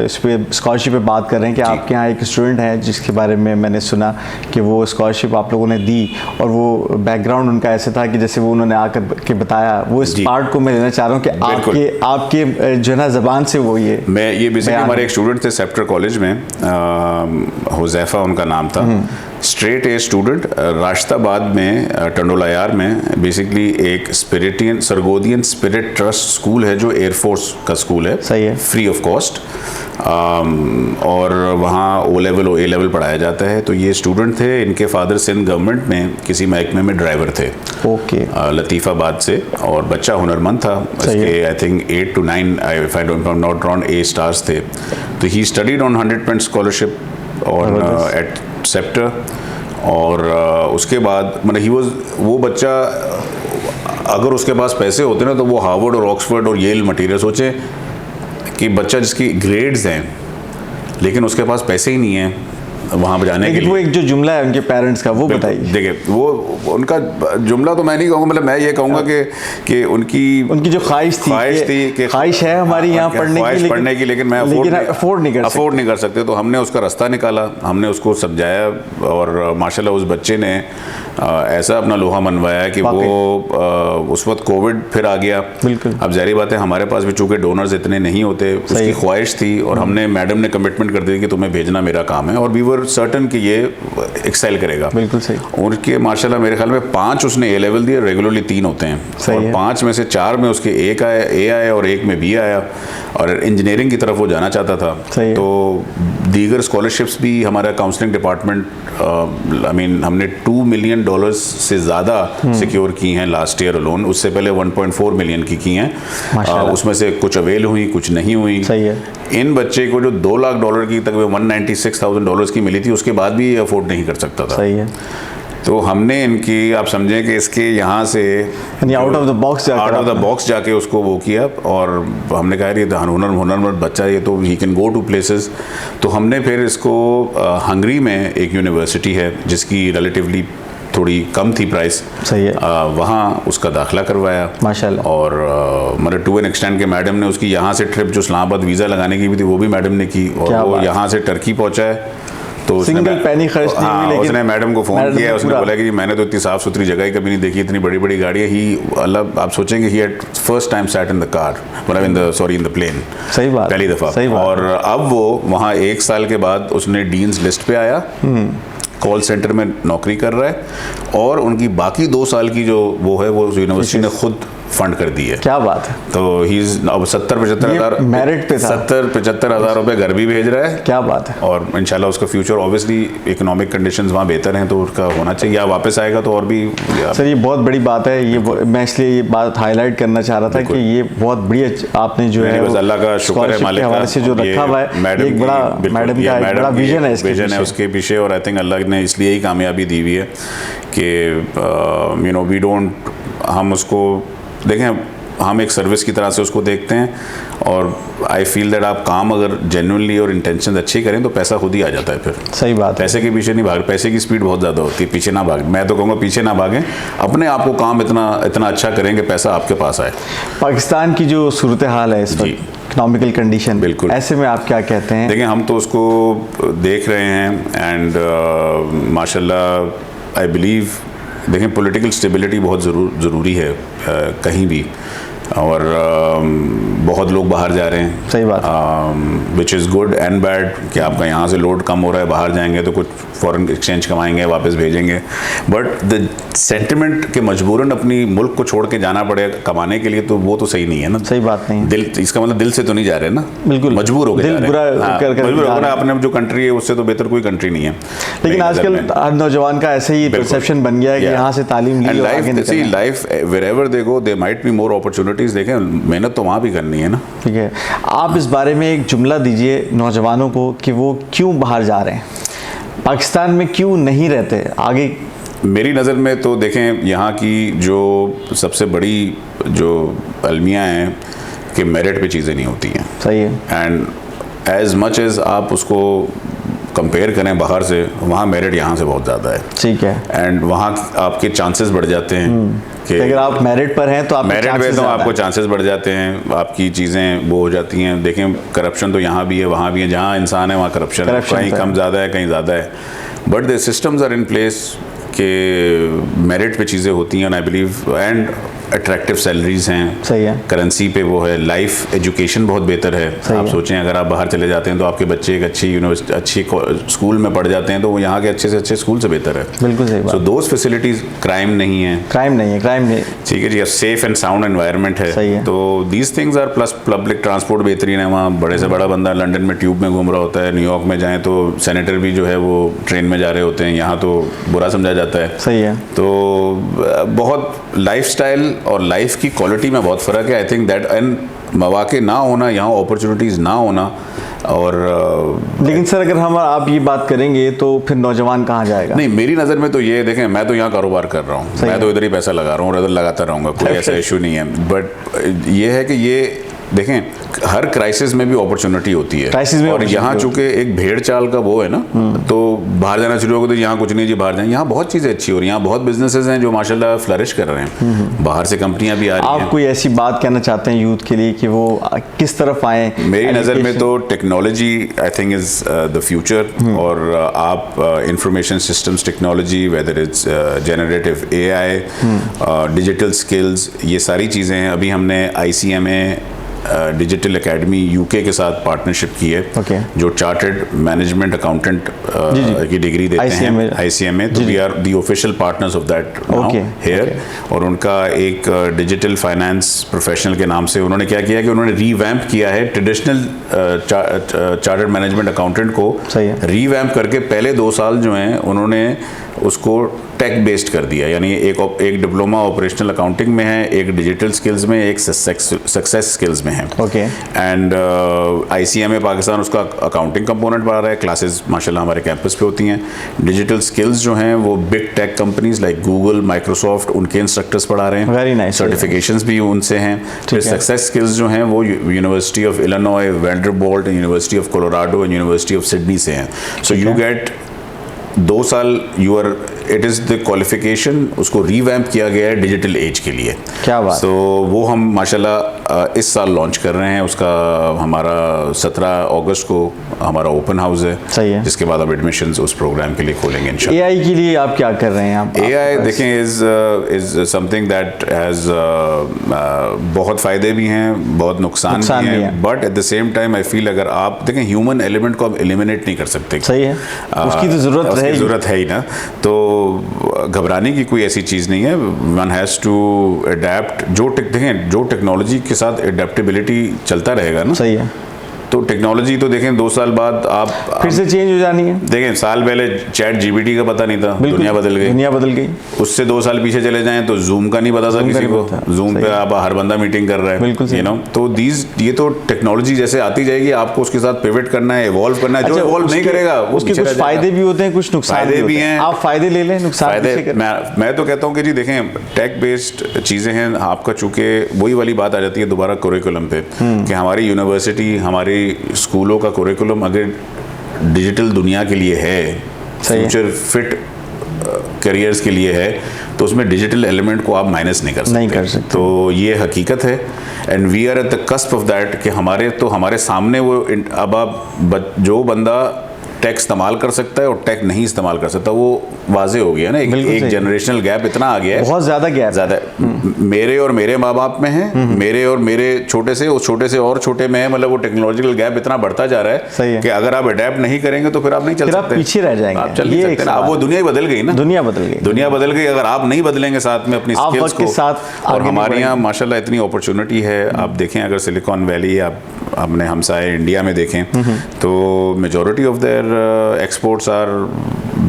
स्कॉलरशिप पे बात कर रहे हैं कि आपके यहाँ एक स्टूडेंट है जिसके बारे में मैंने सुना कि वो स्कॉलरशिप आप लोगों ने दी, और वो बैकग्राउंड उनका ऐसे था कि जैसे वो उन्होंने आकर के बताया, वो इस पार्ट को मैं लेना चाह रहा हूँ कि आपके जो है ना ज़बान से वो ये बेसिकली हमारे एक स्टूडेंट थे सेप्टर कॉलेज में, हुज़ैफा उनका नाम था, स्ट्रेट ए स्टूडेंट, राश्ताबाद में टंडोलायार में बेसिकली एक सरगोदियन स्पिरिट ट्रस्ट स्कूल है जो एयरफोर्स का स्कूल है। सही है। फ्री ऑफ कॉस्ट, और वहाँ ओ लेवल और ए लेवल पढ़ाया जाता है। तो ये स्टूडेंट थे, इनके फादर सिंध गवर्नमेंट में किसी महकमे में ड्राइवर थे। ओके। लतीफ़ाबाद से, और बच्चा हुनरमंद था। इसके I think 8 to 9 if I don't not wrong A stars थे। तो he studied on 100% scholarship on at Scepter, और उसके बाद मतलब वो बच्चा अगर उसके पास पैसे होते ना तो वो हार्वर्ड और ऑक्सफोर्ड और येल मटेरियल, सोचे कि बच्चा जिसकी ग्रेड्स हैं लेकिन उसके पास पैसे ही नहीं है वहाँ जाने के लिए। वो एक जो जुमला है उनके पेरेंट्स का, वो बताइए। देखिए, वो उनका जुमला तो मैं नहीं कहूँगा, मतलब मैं ये कहूँगा कि उनकी जो ख्वाहिश थी कि ख्वाहिश है हमारी यहाँ पढ़ने की, लेकिन मैं अफोर्ड नहीं कर सकते। तो हमने उसका रास्ता निकाला, हमने उसको समझाया, और माशाल्लाह उस बच्चे ने ऐसा अपना लोहा मनवाया कि वो उस वक्त कोविड फिर आ गया। अब ज़ाहिर बात है हमारे पास भी चूँकि डोनर्स इतने नहीं होते, उसकी ख्वाहिश थी, और हमने मैडम ने कमिटमेंट कर दी कि तुम्हें भेजना मेरा काम है, और वी वर सर्टन कि ये एक्सेल करेगा। बिल्कुल सही। उनके माशाल्लाह मेरे ख्याल में 5 उसने ए लेवल दिए, रेगुलरली 3 होते हैं, और 5 में से 4 में उसके ए आया और 1 में B आया, और इंजीनियरिंग की तरफ वो जाना चाहता था। तो दीगर स्कॉलरशिप्स भी हमारा काउंसलिंग डिपार्टमेंट हमने $2 मिलियन से ज़्यादा सिक्योर की हैं लास्ट ईयर लोन, उससे पहले 1.4 मिलियन की हैं। उसमें से कुछ अवेल हुई, कुछ नहीं हुई। सही है। इन बच्चे को जो $2 लाख की तक $196,000 की मिली थी, उसके बाद भी ये अफोर्ड नहीं कर सकता था। सही है। तो हमने इनकी, आप समझें कि इसके यहाँ से आउट ऑफ द बॉक्स जाके उसको वो किया, और हमने कहा ये हुनरमंद बच्चा, ये तो he can go to places. तो हमने फिर इसको हंगरी में एक यूनिवर्सिटी है जिसकी रिलेटिवली थोड़ी कम थी प्राइस, सही है, वहाँ उसका दाखिला करवाया माशाल्लाह। और मतलब टू एन एक्सटेंड के मैडम ने उसकी यहाँ से ट्रिप जो इस्लामाबाद वीज़ा लगाने की भी थी वो भी मैडम ने की, और वो यहाँ से टर्की पहुँचा है। तो सिंगल पैनी खर्च नहीं हुई, लेकिन उसने मैडम को फ़ोन किया, उसने बोला कि मैंने तो इतनी साफ़ सुथरी जगह ही कभी नहीं देखी, इतनी बड़ी बड़ी गाड़ियाँ ही, मतलब आप सोचेंगे he had first time sat in the car, मतलब इन द प्लेन। सही बात, पहली दफ़ा। और अब वो वहाँ 1 साल के बाद उसने डीन्स लिस्ट पे आया, कॉल सेंटर में नौकरी कर रहा है, और उनकी बाकी 2 साल की जो वो है वो यूनिवर्सिटी ने खुद फंड कर दी है। क्या बात है। तो ही अब 70-75 हज़ार मेरिट पे था, 70-75 हज़ार रुपये घर भी भेज रहा है। क्या बात है। और इंशाल्लाह उसका फ्यूचर, ऑब्वियसली इकोनॉमिक कंडीशंस वहाँ बेहतर हैं तो उसका होना चाहिए, या वापस आएगा तो और भी। सर ये बहुत बड़ी बात है, ये मैं इसलिए ये बात हाईलाइट करना चाह रहा था कि ये बहुत बड़ी आपने जो है अल्लाह का शुक्र है मालिक का से जो रखा हुआ है, एक बड़ा मैडम का एक बड़ा विजन है, विजन है उसके पीछे। और आई थिंक अल्लाह ने इसलिए ही कामयाबी दी हुई है कि वी डोंट, हम उसको देखें, हम एक सर्विस की तरह से उसको देखते हैं, और आई फील दैट आप काम अगर जेन्युइनली और इंटेंशन अच्छी करें तो पैसा खुद ही आ जाता है फिर। सही बात। पैसे के पीछे नहीं भाग, पैसे की स्पीड बहुत ज़्यादा होती है, पीछे ना भाग। मैं तो कहूँगा पीछे ना भागें, अपने आप को काम इतना अच्छा करेंगे पैसा आपके पास आए। पाकिस्तान की जो सूरत हाल है इस वक्त, इकोनॉमिकल कंडीशन, बिल्कुल, ऐसे में आप क्या कहते हैं? देखिए हम तो उसको देख रहे हैं, एंड माशाल्लाह आई बिलीव, देखें पॉलिटिकल स्टेबिलिटी बहुत ज़रूरी है कहीं भी, और बहुत लोग बाहर जा रहे हैं। सही बात। Which is good and bad, कि आपका यहाँ से लोड कम हो रहा है, बाहर जाएंगे तो कुछ फॉरेन एक्सचेंज कमाएंगे, वापस भेजेंगे, बट द सेंटिमेंट के मजबूरन अपनी मुल्क को छोड़ के जाना पड़े कमाने के लिए, तो वो तो सही नहीं है ना। सही बात नहीं है। दिल, इसका मतलब दिल से तो नहीं जा रहे ना, बिल्कुल मजबूर हो गए, मजबूर होना। अपने जो कंट्री है उससे तो बेहतर कोई कंट्री नहीं है। लेकिन आजकल हर नौजवान का ऐसे ही परसेप्शन बन गया है कि यहाँ से तालीम ली, life wherever they go there might be more opportunities. देखें मेहनत तो वहाँ भी करनी है ना। ठीक है, आप इस बारे में एक जुमला दीजिए नौजवानों को कि वो क्यों बाहर जा रहे हैं, पाकिस्तान में क्यों नहीं रहते आगे। मेरी नज़र में तो देखें यहाँ की जो सबसे बड़ी जो अलमिया हैं कि मेरिट पे चीज़ें नहीं होती हैं। सही है। एंड एज मच एज आप उसको कंपेयर करें बाहर से, वहाँ मेरिट यहाँ से बहुत ज़्यादा है। ठीक है। एंड वहाँ आपके चांसेस बढ़ जाते हैं कि अगर आप मेरिट पर हैं तो आप मेरिट पे तो आपको चांसेस बढ़ जाते हैं, आपकी चीज़ें वो हो जाती हैं। देखें करप्शन तो यहाँ भी है वहाँ भी है, जहाँ इंसान है वहाँ करप्शन है, कहीं कम ज़्यादा है कहीं ज़्यादा है, but the systems are in place कि मेरिट पे चीज़ें होती हैं। और I believe and attractive salaries हैं। सही है। करेंसी पे वो है, लाइफ एजुकेशन बहुत बेहतर है। आप सोचें अगर आप बाहर चले जाते हैं तो आपके बच्चे एक अच्छी यूनिवर्सिटी, अच्छी स्कूल में पढ़ जाते हैं, तो वो यहाँ के अच्छे से अच्छे स्कूल से बेहतर है। बिल्कुल सही बात। सो दोज फैसिलिटीज, क्राइम नहीं है, क्राइम नहीं, ठीक है जी, सेफ एंड साउंड एनवायरनमेंट है। सही है। तो these things are plus public transport बेहतरीन है वहाँ। बड़े से बड़ा बंदा लंदन में ट्यूब में घूम रहा होता है, न्यूयॉर्क में जाएँ तो सेनेटर भी जो है वो ट्रेन में जा रहे होते हैं, यहाँ तो बुरा समझा जाता है। सही है। तो बहुत लाइफस्टाइल और लाइफ की क्वालिटी में बहुत फ़र्क है। आई थिंक दैट एंड मौके ना होना, यहाँ अपॉर्चुनिटीज़ ना होना। और लेकिन सर अगर हम आप ये बात करेंगे तो फिर नौजवान कहाँ जाएगा? नहीं, मेरी नज़र में तो ये देखें, मैं तो यहाँ कारोबार कर रहा हूँ, मैं तो इधर ही पैसा लगा रहा हूँ और इधर लगाता रहूँगा, कोई ऐसा इशू नहीं है। बट ये है कि ये देखें हर क्राइसिस में भी अपॉर्चुनिटी होती है, और यहाँ चूंकि एक भेड़ चाल का वो है ना, तो बाहर जाना शुरू हो गया तो यहाँ कुछ नहीं जी बाहर जाएं। यहाँ बहुत चीज़ें अच्छी हो रही हैं, यहाँ बहुत बिजनेसेस हैं जो माशाल्लाह फ्लरिश कर रहे हैं, बाहर से कंपनियाँ भी आ रही हैं। आप कोई ऐसी बात कहना चाहते हैं यूथ के लिए कि वो किस तरफ आए? मेरी नज़र में तो technology I think is the future, और आप information systems technology, whether it's generative AI, digital skills, ये सारी चीज़ें हैं। अभी हमने ICMA डिजिटल एकेडमी यूके के साथ पार्टनरशिप की है, जो चार्टर्ड मैनेजमेंट अकाउंटेंट की डिग्री देते हैं ICMA। तो we are the official partners of that now here. और उनका एक डिजिटल फाइनेंस प्रोफेशनल के नाम से उन्होंने क्या किया कि उन्होंने रीवैम्प किया है ट्रेडिशनल चार्टर्ड मैनेजमेंट अकाउंटेंट को रीवैम्प करके पहले 2 साल जो हैं उन्होंने उसको टेक बेस्ड कर दिया। यानी एक डिप्लोमा ऑपरेशनल अकाउंटिंग में है, एक डिजिटल स्किल्स में, एक सक्सेस स्किल्स में है। एंड ICMA पाकिस्तान उसका अकाउंटिंग कंपोनेंट पढ़ा रहा है। क्लासेस माशाल्लाह हमारे कैंपस पे होती हैं। डिजिटल स्किल्स जो हैं वो big tech companies like Google, Microsoft, उनके इंस्ट्रक्टर्स पढ़ा रहे हैं। Very nice. सर्टिफिकेशंस भी उनसे हैं। फिर सक्सेस स्किल्स जो हैं वो university of Illinois, Vanderbilt, university of Colorado and university of Sydney से हैं। सो यू गेट 2 साल इट इज़ द क्वालिफिकेशन, उसको रीवैम्प किया गया है डिजिटल एज के लिए। क्या बात। तो वो हम माशाल्लाह इस साल लॉन्च कर रहे हैं। उसका हमारा 17 अगस्त को हमारा ओपन हाउस है। सही है। जिसके बाद अब एडमिशंस उस प्रोग्राम के लिए खोलेंगे इंशाल्लाह। AI के लिए आप क्या कर रहे हैं? AI देखें इज़ समथिंग दैट हैज़ बहुत फ़ायदे भी हैं, बहुत नुकसान भी हैं, but at the same time I feel अगर आप देखें ह्यूमन एलिमेंट को आप एलिमिनेट नहीं कर सकते। सही है, उसकी तो ज़रूरत है ही ना। तो घबराने की कोई ऐसी चीज़ नहीं है। One has to adapt. देखें जो टेक्नोलॉजी के साथ अडेप्टेबिलिटी चलता रहेगा ना। सही है। तो टेक्नोलॉजी तो देखें 2 साल बाद आप फिर से चेंज हो जानी है। देखें साल पहले चैट GPT का पता नहीं था, दुनिया बदल गई। उससे 2 साल पीछे चले जाएं तो जूम का नहीं पता था किसी को। जूम पे आप हर बंदा मीटिंग कर रहा है, यू नो। तो ये तो टेक्नोलॉजी जैसे आती जाएगी आपको उसके साथ पिवट करना है, इवॉल्व करना है। जो इवॉल्व नहीं करेगा उसके कुछ फायदे भी होते हैं, कुछ नुकसान भी हैं। आप फायदे ले लें, नुकसान मैं तो कहता हूँ कि जी देखें टेक बेस्ड चीज़ें हैं। आपका चूँकि वही वाली बात आ जाती है दोबारा करिकुलम पे कि हमारी यूनिवर्सिटी, हमारी स्कूलों का करिकुलम अगर डिजिटल दुनिया के लिए है, फ्यूचर फिट करियर्स के लिए है, तो उसमें डिजिटल एलिमेंट को आप माइनस नहीं कर सकते। तो ये हकीकत है and we are at the cusp of that कि हमारे सामने वो अब आप जो बंदा टेक इस्तेमाल कर सकता है और टेक नहीं इस्तेमाल कर सकता, वो वाजे हो गया ना। एक जनरेशनल गैप इतना आ गया है, बहुत ज़्यादा मेरे और मेरे माँ बाप में है, मेरे और मेरे छोटे से उस छोटे से और छोटे में है। मतलब वो टेक्नोलॉजिकल गैप इतना बढ़ता जा रहा है कि अगर आप अडेप्ट नहीं करेंगे तो फिर आप नहीं चल सकते, पीछे रह जाएंगे। आप चल नहीं सकते ना। अब वो दुनिया बदल गई ना, दुनिया बदल गई। अगर आप नहीं बदलेंगे साथ में अपनी स्किल्स को साथ, और हमारे यहाँ माशाल्लाह इतनी अपॉर्चुनिटी है। आप देखें अगर सिलिकॉन वैली आप अपने हमसाए इंडिया में देखें तो majority of their exports are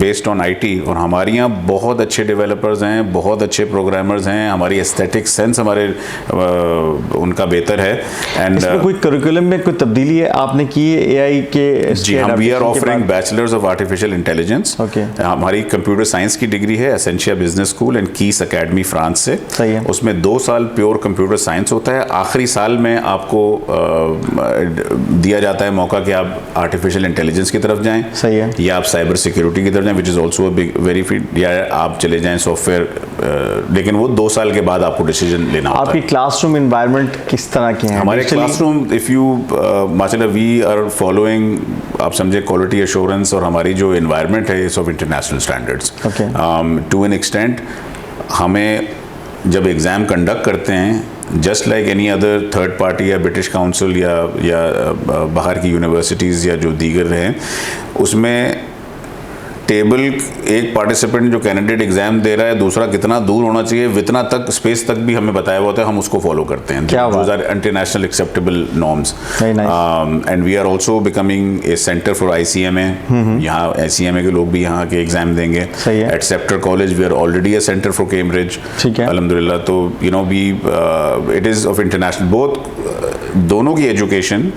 based on IT। और हमारे यहाँ बहुत अच्छे डेवलपर्स हैं, बहुत अच्छे प्रोग्रामर्स हैं। हमारी एस्थेटिक सेंस उनका बेहतर है। एंड कोई करिकुलम में कोई तब्दीली है आपने की है AI के? जी हम we are offering bachelors of artificial intelligence. हमारी कंप्यूटर साइंस की डिग्री है एसेंशिया बिजनेस स्कूल एंड कीस अकेडमी फ्रांस से। सही है। उसमें 2 साल प्योर कंप्यूटर साइंस होता है। आखिरी साल में आपको दिया जाता है मौका कि आप आर्टिफिशियल इंटेलिजेंस की तरफ जाएं। सही है। या आप साइबर सिक्योरिटी की तरफ जाएं, which is also very fit, या आप चले जाएं सॉफ्टवेयर। लेकिन वो 2 साल के बाद आपको डिसीजन लेना होता है। आपकी क्लासरूम इन्वायरमेंट किस तरह के हैं? हमारे क्लासरूम इफ़ यू माशाल्लाह वी आर फॉलोइंग, आप समझे, क्वालिटी एश्योरेंस। और हमारी जो इन्वायरमेंट है इस of international standards to an extent. हमें जब एग्ज़ाम कंडक्ट करते हैं just like any other third party या ब्रिटिश काउंसिल या बाहर की यूनिवर्सिटीज़ या जो दीगर हैं, उसमें टेबल एक पार्टिसिपेंट जो कैंडिडेट एग्जाम दे रहा है, दूसरा कितना दूर होना चाहिए, इतना तक स्पेस तक भी हमें बताया हुआ होता है। हम उसको फॉलो करते हैं। Those are international acceptable norms. And we are also becoming a center for ICMA. यहाँ ICMA के लोग भी यहाँ के एग्जाम देंगे। At Scepter College we are already a center for Cambridge. अल्हम्दुलिल्लाह। तो you know it is of international both दोनों की एजुकेशन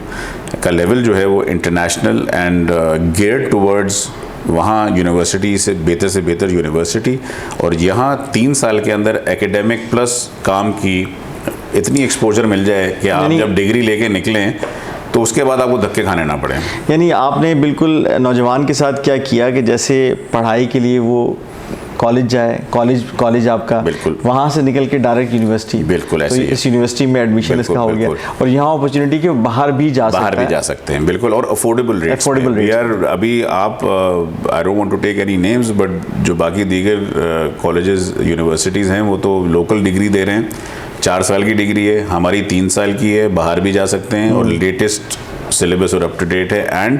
का लेवल जो है वो इंटरनेशनल एंड geared towards वहाँ यूनिवर्सिटी से बेहतर यूनिवर्सिटी। और यहाँ 3 साल के अंदर एकेडमिक प्लस काम की इतनी एक्सपोजर मिल जाए कि आप जब डिग्री लेके निकलें तो उसके बाद आपको धक्के खाने ना पड़े। यानी आपने बिल्कुल नौजवान के साथ क्या किया कि जैसे पढ़ाई के लिए वो कॉलेज जाए, कॉलेज आपका बिल्कुल वहाँ से निकल के डायरेक्ट यूनिवर्सिटी, बिल्कुल ऐसे तो इस यूनिवर्सिटी में एडमिशन इसका हो गया और यहाँ अपॉर्चुनिटी के बाहर भी जा सकते हैं बिल्कुल। और अफोर्डेबल रेट्स यार। अभी आप I don't want to take any names but जो बाकी दीगर कॉलेजेस यूनिवर्सिटीज़ हैं वो तो लोकल डिग्री दे रहे हैं 4 साल की डिग्री है, हमारी 3 साल की है, बाहर भी जा सकते हैं और लेटेस्ट सिलेबस और अप टू डेट है। एंड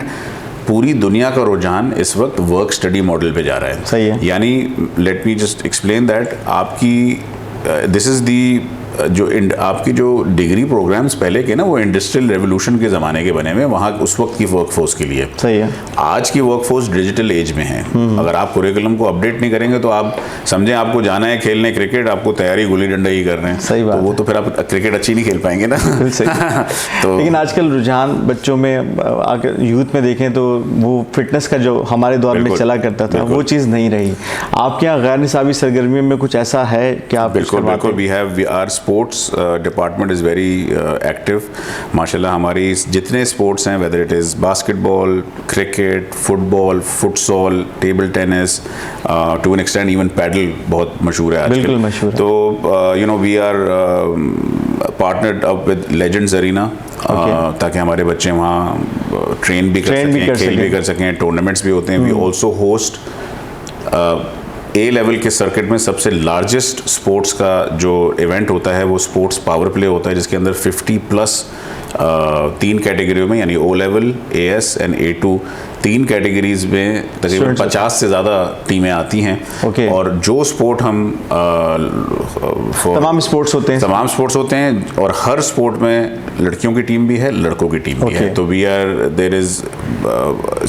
पूरी दुनिया का रुझान इस वक्त वर्क स्टडी मॉडल पे जा रहा है। सही है। यानी let me just explain that, आपकी दिस इज़ दी आपकी जो डिग्री प्रोग्राम्स पहले के ना, वो इंडस्ट्रियल रेवोल्यूशन के ज़माने के बने हुए, वहाँ उस वक्त की वर्कफोर्स के लिए। सही है। आज की वर्कफोर्स डिजिटल एज में है। अगर आप कुरिकुलम को अपडेट नहीं करेंगे तो आप समझें आपको जाना है खेलने क्रिकेट, आपको तैयारी गुल्ली डंडा ही कर रहे हैं। सही बात तो वो तो फिर आप क्रिकेट अच्छी नहीं खेल पाएंगे ना। तो लेकिन आजकल रुझान बच्चों में, अगर यूथ में देखें तो वो फिटनेस का जो हमारे दौर में चला करता था, वो चीज़ नहीं रही। आपके यहाँ गैर निसाबी सरगर्मियों में कुछ ऐसा है कि आप? बिल्कुल बिल्कुल, we are sports department is very active माशाल्लाह। हमारी जितने स्पोर्ट्स हैं, whether it is basketball, cricket, football, futsal, table tennis, to an extent even padel बहुत मशहूर है आजकल। बिल्कुल मशहूर है। तो you know we are partnered up with Legends Arena, ताकि हमारे बच्चे वहाँ ट्रेन भी कर सकें, खेल भी कर सकें, टूर्नामेंट्स भी होते हैं। We also host A level के सर्किट में सबसे लार्जेस्ट स्पोर्ट्स का जो इवेंट होता है वो स्पोर्ट्स पावर प्ले होता है, जिसके अंदर 50+ 3 कैटेगरियों में, यानी O level, AS and A2, 3 categories में तकरीबन 50 से ज़्यादा टीमें आती हैं। और जो स्पोर्ट हम तमाम स्पोर्ट्स होते हैं और हर स्पोर्ट में लड़कियों की टीम भी है, लड़कों की टीम भी है। तो we are there is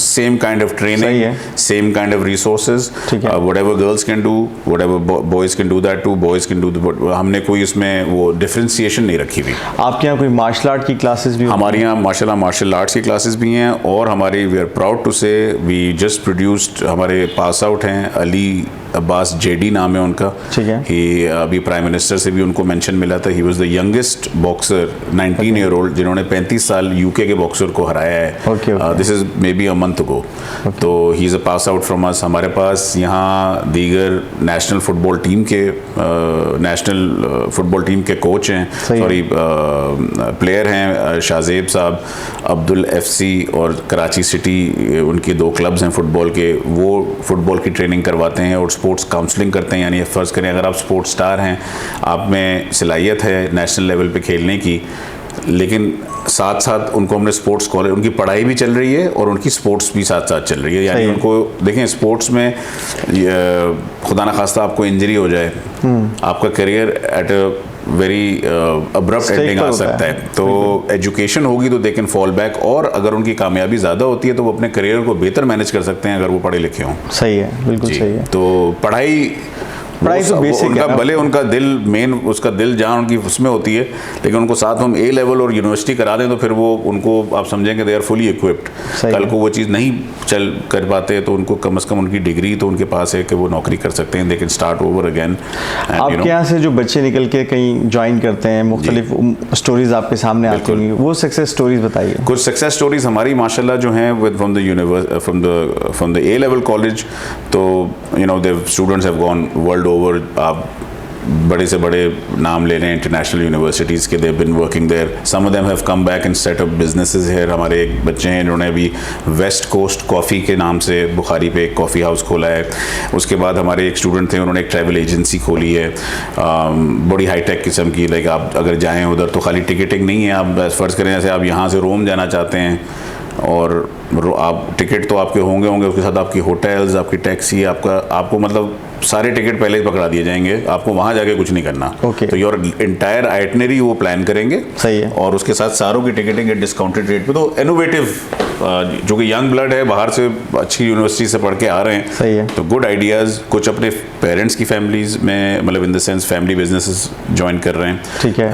same kind of training, same kind of resources, whatever girls can do, whatever boys can do that too, boys can do. हमने कोई इसमें वो डिफरेंशिएशन नहीं रखी हुई। आपके यहाँ कोई मार्शल आर्ट की क्लासेस भी? हमारे यहाँ माशाल्लाह मार्शल आर्ट्स की क्लासेस भी हैं, और हमारी वी आर प्राउड टू से वी जस्ट प्रोड्यूस्ड, हमारे पास आउट हैं अली अब्बास जेडी नाम है उनका। ठीक है। ही अभी प्राइम मिनिस्टर से भी उनको मेंशन मिला था। He was the youngest boxer, 19 year old, जिन्होंने 35 साल यूके के बॉक्सर को हराया है। This is maybe a month ago. तो he is a pass out from us. हमारे पास यहाँ दीगर नेशनल फुटबॉल टीम के कोच हैं, सॉरी प्लेयर हैं, शाहजेब साहब, अब्दुल FC और कराची सिटी, उनकी 2 क्लब्स हैं फुटबॉल के, वो फुटबॉल की ट्रेनिंग करवाते हैं और स्पोर्ट्स काउंसलिंग करते हैं। यानी फ़र्ज़ करें अगर आप स्पोर्ट्स स्टार हैं, आप में सलाहियत है नेशनल लेवल पे खेलने की, लेकिन साथ साथ उनको हमने स्पोर्ट्स कॉलेज, उनकी पढ़ाई भी चल रही है और उनकी स्पोर्ट्स भी साथ साथ चल रही है। यानी उनको देखें, स्पोर्ट्स में खुदा न खास्ता आपको इंजरी हो जाए, आपका career at a very abrupt ending आ सकता है। तो एजुकेशन होगी तो दे कैन फॉल बैक, और अगर उनकी कामयाबी ज़्यादा होती है तो वो अपने करियर को बेहतर मैनेज कर सकते हैं अगर वो पढ़े लिखे हों। सही है, बिल्कुल सही है। तो पढ़ाई तो बेसिक उनका, भले उनका दिल मेन, उसका दिल जहाँ उनकी उसमें होती है, लेकिन उनको साथ हम A लेवल और यूनिवर्सिटी करा दें तो फिर वो उनको आप समझेंगे दे आर फुली इक्विप्ड। कल को वो चीज़ नहीं चल कर पाते तो उनको कम से कम उनकी डिग्री तो उनके पास है कि वो नौकरी कर सकते हैं, they can start over again. आपके यहाँ से जो बच्चे निकल के कहीं ज्वाइन करते हैं, मुख्तलिफ स्टोरीज आपके सामने आती होंगी, वो सक्सेस स्टोरीज बताइए। कुछ सक्सेस स्टोरीज हमारी माशाल्लाह जो हैं with from the A level college, तो you know the students have gone world over. आप बड़े से बड़े नाम ले लें इंटरनेशनल यूनिवर्सिटीज़ के, they've been working there, some of them have come back and set up businesses here. हमारे एक बच्चे हैं जिन्होंने अभी वेस्ट कोस्ट कॉफ़ी के नाम से बुखारी पे एक कॉफ़ी हाउस खोला है। उसके बाद हमारे एक स्टूडेंट थे, उन्होंने एक ट्रैवल एजेंसी खोली है, बड़ी हाईटेक किस्म की। लाइक आप अगर जाएँ उधर तो खाली टिकटिंग नहीं है, आप फ़र्ज़ करें जैसे आप यहाँ से रोम जाना चाहते हैं और आप टिकट तो आपके होंगे, उसके साथ आपकी होटल्स, आपकी टैक्सी, आपको मतलब सारे टिकट पहले ही पकड़ा दिए जाएंगे, आपको वहाँ जाके कुछ नहीं करना। तो योर इंटायर आइटनरी वो प्लान करेंगे। सही है। और उसके साथ सारों की टिकटिंग है डिस्काउंटेड रेट पे। तो इनोवेटिव, जो कि यंग ब्लड है, बाहर से अच्छी यूनिवर्सिटी से पढ़ के आ रहे हैं। सही है। तो गुड आइडियाज़, कुछ अपने पेरेंट्स की फैमिलीज में, मतलब in the sense family businesses join कर रहे हैं। ठीक है।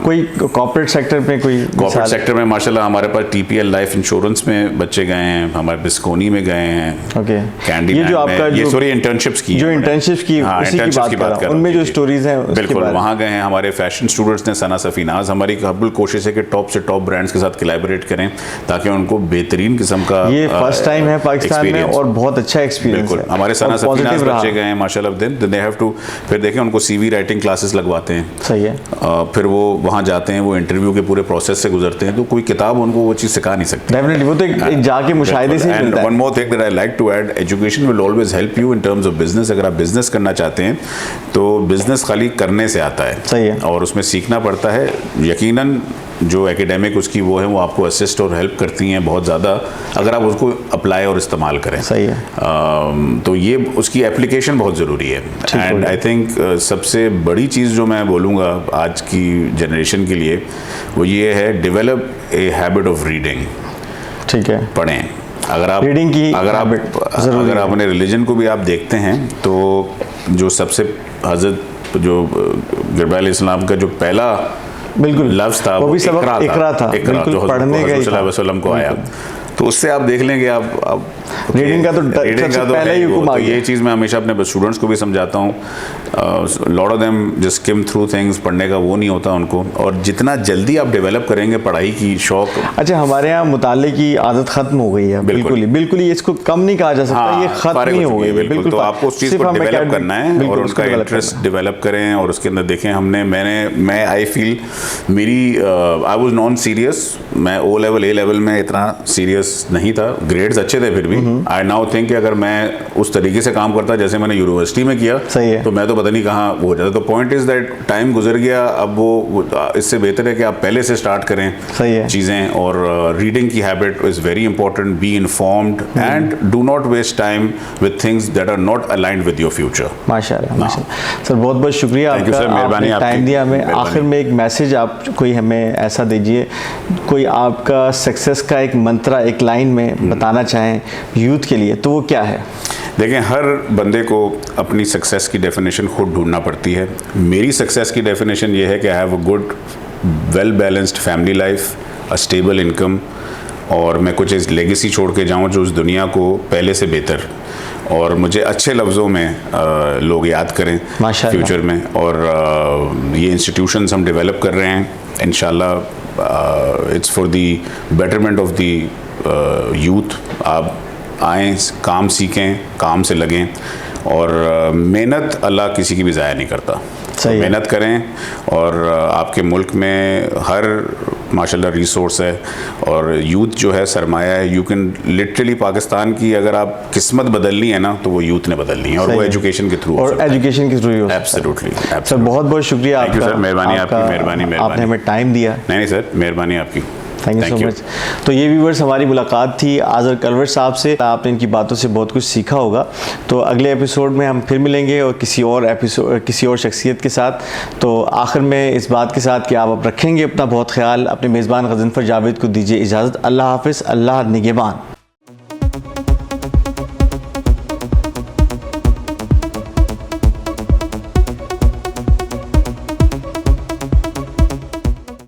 कोई कॉर्पोरेट सेक्टर में, कॉर्पोरेट सेक्टर में माशाल्लाह हमारे पास TPL लाइफ इंश्योरेंस में बच्चे गए हैं, हमारे बिस्कोनी में गए हैं। कैंडी, ये जो आपका इंटर्नशिप्स की, इंटर्नशिप्स की, उसी की बात कर रहा हूं, उनमें जो स्टोरीज हैं बिल्कुल वहाँ गए हैं। हमारे फैशन स्टूडेंट्स ने, सना सफीनाज, हमारी काबिल कोशिश है कि टॉप से टॉप ब्रांड्स के साथ कोलैबोरेट करें ताकि उनको बेहतरीन किस्म का, ये फर्स्ट टाइम है पाकिस्तान में और बहुत अच्छा एक्सपीरियंस है। हमारे सना सफीनाज बच्चे गए हैं माशाल्लाह, देन दे हैव टू, फिर देखें उनको CV राइटिंग क्लासेस लगवाते हैं। सही है। फिर वो वहाँ जाते हैं, वो इंटरव्यू के पूरे प्रोसेस से गुजरते हैं, तो कोई किताब उनको वो चीज़ सिखा नहीं सकती। डेफिनेटली, वो तो एक जाके मुशाहिदे से मिलता है। One more thing that I like to add, education will always help you in terms of business. अगर आप आप बिज़नेस करना चाहते हैं तो बिज़नेस खाली करने से आता है। सही है। और उसमें सीखना पड़ता है। यकीनन जो एकेडमिक उसकी वो है, वो आपको असिस्ट और हेल्प करती हैं बहुत ज़्यादा, अगर आप उसको अप्लाई और इस्तेमाल करें। सही है। तो ये उसकी एप्लीकेशन बहुत ज़रूरी है। एंड आई थिंक सबसे बड़ी चीज़ जो मैं बोलूँगा आज की जनरेशन के लिए वो ये है, develop a habit of reading. ठीक है। पढ़ें। अगर आप रीडिंग की अगर आप अपने रिलीजन को भी आप देखते हैं तो जो सबसे हज़रत जो गिरबा अलैहिस्सलाम का जो पहला बिल्कुल लफ्ज़ था वो भी सबक इकरा था, बिल्कुल जो पढ़ने का ही था को आया। तो उससे आप देख लेंगे आप रीडिंग का तो पहले ही हुक्म आ गया। ये चीज़ मैं हमेशा अपने स्टूडेंट्स को भी समझाता हूँ। Lot of them just skim through things, पढ़ने का वो नहीं होता उनको, और जितना जल्दी आप डेवलप करेंगे पढ़ाई की शौक। अच्छा, हमारे यहाँ मुताले की आदत खत्म हो गई है। बिल्कुल ही इसको कम नहीं कहा जा सकता। ये खत्म नहीं हो गई बिल्कुल। तो आपको उस चीज़ को डेवलप करना है और उनका इंटरेस्ट डेवलप करें और उसके अंदर देखें। मैं आई फील मेरी आई वाज नॉन सीरियस। मैं ओ लेवल ए लेवल में इतना सीरियस नहीं था, ग्रेड्स अच्छे थे फिर भी। आई नाउ थिंक कि अगर मैं उस तरीके से काम करता जैसे मैंने यूनिवर्सिटी में किया, सही है, तो मैं तो पता नहीं कहाँ वो हो जाता। तो पॉइंट इज दैट टाइम गुजर गया, अब वो इससे बेहतर है कि आप पहले से स्टार्ट करें चीज़ें। और रीडिंग की habit is very important. Be informed and do not waste time with things that are not aligned with your future. माशाल्लाह सर, बहुत बहुत शुक्रिया आपका, मेहरबानी, टाइम दिया हमें। आखिर में एक मैसेज आप कोई हमें ऐसा दीजिए, कोई आपका सक्सेस का एक मंत्रा एक लाइन में बताना चाहें यूथ के लिए, तो वो क्या है? देखें, हर बंदे को अपनी सक्सेस की डेफिनेशन खुद ढूंढना पड़ती है। मेरी सक्सेस की डेफिनेशन ये है कि I have a good well balanced family life, a stable income, और मैं कुछ इस लेगेसी छोड़ के जाऊँ जो उस दुनिया को पहले से बेहतर और मुझे अच्छे लफ्ज़ों में लोग याद करें फ्यूचर में। और ये इंस्टीट्यूशंस हम डेवलप कर रहे हैं इंशाल्लाह। It's for the betterment of the youth. आप आएँ, काम सीखें, काम से लगें, और मेहनत अल्लाह किसी की भी ज़ाया नहीं करता। तो मेहनत करें, और आपके मुल्क में हर माशाल्लाह रिसोर्स है, और यूथ जो है सरमाया है। यू कैन लिटरली, पाकिस्तान की अगर आप किस्मत बदलनी है ना तो वो यूथ ने बदलनी है, और वो एजुकेशन के थ्रू, और एजुकेशन के थ्रू। एब्सोल्युटली सर, बहुत बहुत शुक्रिया आपका। सर, मेहरबानी आपकी, मेहरबानी आपने हमें टाइम दिया। नहीं सर, मेहरबानी आपकी, थैंक यू सो मच। तो ये व्यूवर्स, हमारी मुलाकात थी आज़र कलवर साहब से। आपने इनकी बातों से बहुत कुछ सीखा होगा। तो अगले एपिसोड में हम फिर मिलेंगे और किसी और शख्सियत के साथ। तो आखिर में इस बात के साथ कि आप रखेंगे अपना बहुत ख्याल। अपने मेज़बान गज़नफ़र जावेद को दीजिए इजाज़त। अल्लाह हाफ़िज़, अल्लाह निगहबान।